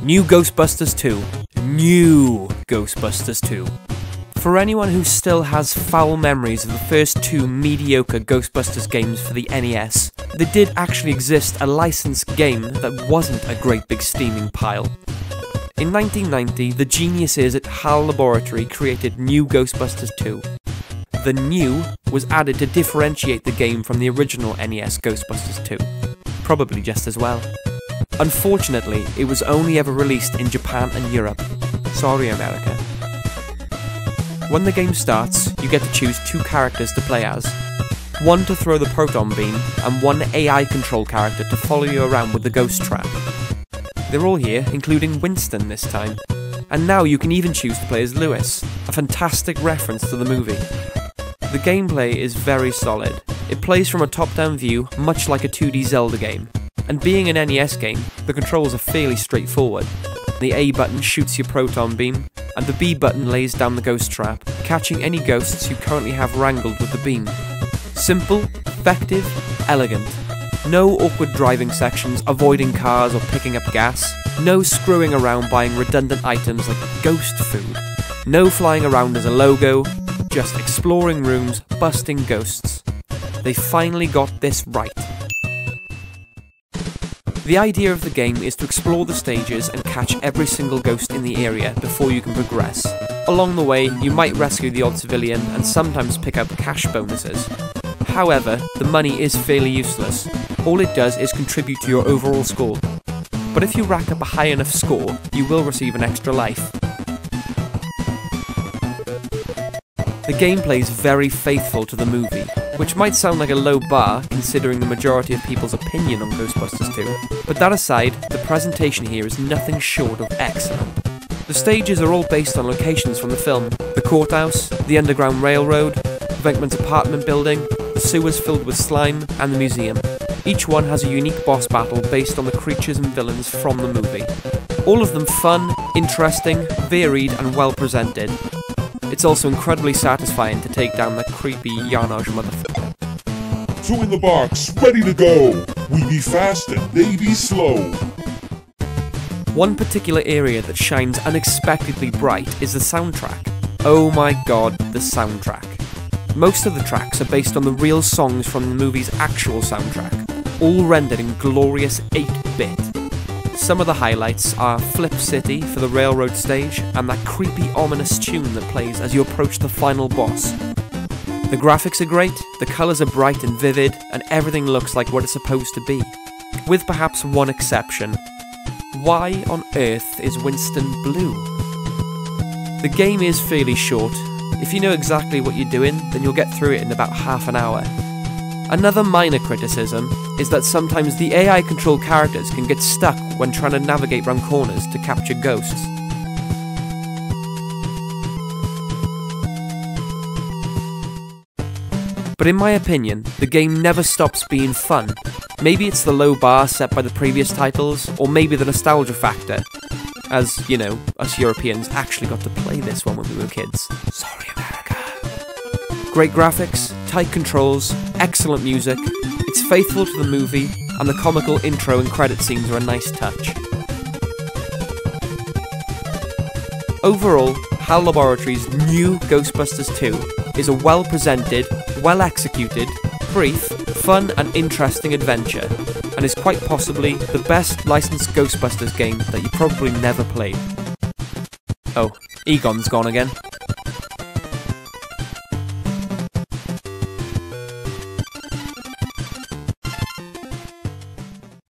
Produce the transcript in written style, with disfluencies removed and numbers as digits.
New Ghostbusters 2. New Ghostbusters 2. For anyone who still has foul memories of the first two mediocre Ghostbusters games for the NES, there did actually exist a licensed game that wasn't a great big steaming pile. In 1990, the geniuses at Hal Laboratory created New Ghostbusters 2. The new was added to differentiate the game from the original NES Ghostbusters 2. Probably just as well. Unfortunately, it was only ever released in Japan and Europe. Sorry, America. When the game starts, you get to choose two characters to play as. One to throw the proton beam, and one AI control character to follow you around with the ghost trap. They're all here, including Winston this time. And now you can even choose to play as Lewis, a fantastic reference to the movie. The gameplay is very solid. It plays from a top-down view, much like a 2D Zelda game. And being an NES game, the controls are fairly straightforward. The A button shoots your proton beam, and the B button lays down the ghost trap, catching any ghosts you currently have wrangled with the beam. Simple, effective, elegant. No awkward driving sections, avoiding cars or picking up gas. No screwing around buying redundant items like ghost food. No flying around as a logo, just exploring rooms, busting ghosts. They finally got this right. The idea of the game is to explore the stages and catch every single ghost in the area before you can progress. Along the way, you might rescue the odd civilian and sometimes pick up cash bonuses. However, the money is fairly useless. All it does is contribute to your overall score. But if you rack up a high enough score, you will receive an extra life. The gameplay is very faithful to the movie, which might sound like a low bar considering the majority of people's opinion on Ghostbusters 2, but that aside, the presentation here is nothing short of excellent. The stages are all based on locations from the film: the courthouse, the underground railroad, Venkman's apartment building, the sewers filled with slime, and the museum. Each one has a unique boss battle based on the creatures and villains from the movie. All of them fun, interesting, varied, and well presented. It's also incredibly satisfying to take down that creepy Janoj motherfucker. 2 in the box, ready to go! We be fast and they be slow! One particular area that shines unexpectedly bright is the soundtrack. Oh my god, the soundtrack. Most of the tracks are based on the real songs from the movie's actual soundtrack, all rendered in glorious 8-bit. Some of the highlights are Flip City for the railroad stage, and that creepy ominous tune that plays as you approach the final boss. The graphics are great, the colours are bright and vivid, and everything looks like what it's supposed to be. With perhaps one exception. Why on earth is Winston blue? The game is fairly short. If you know exactly what you're doing, then you'll get through it in about half an hour. Another minor criticism is that sometimes the AI controlled characters can get stuck when trying to navigate around corners to capture ghosts. But in my opinion, the game never stops being fun. Maybe it's the low bar set by the previous titles, or maybe the nostalgia factor. As, you know, us Europeans actually got to play this one when we were kids. Sorry, America. Great graphics, tight controls, excellent music, it's faithful to the movie, and the comical intro and credit scenes are a nice touch. Overall, Hal Laboratory's new Ghostbusters 2 is a well-presented, well-executed, brief, fun and interesting adventure, and is quite possibly the best licensed Ghostbusters game that you probably never played. Oh, Egon's gone again.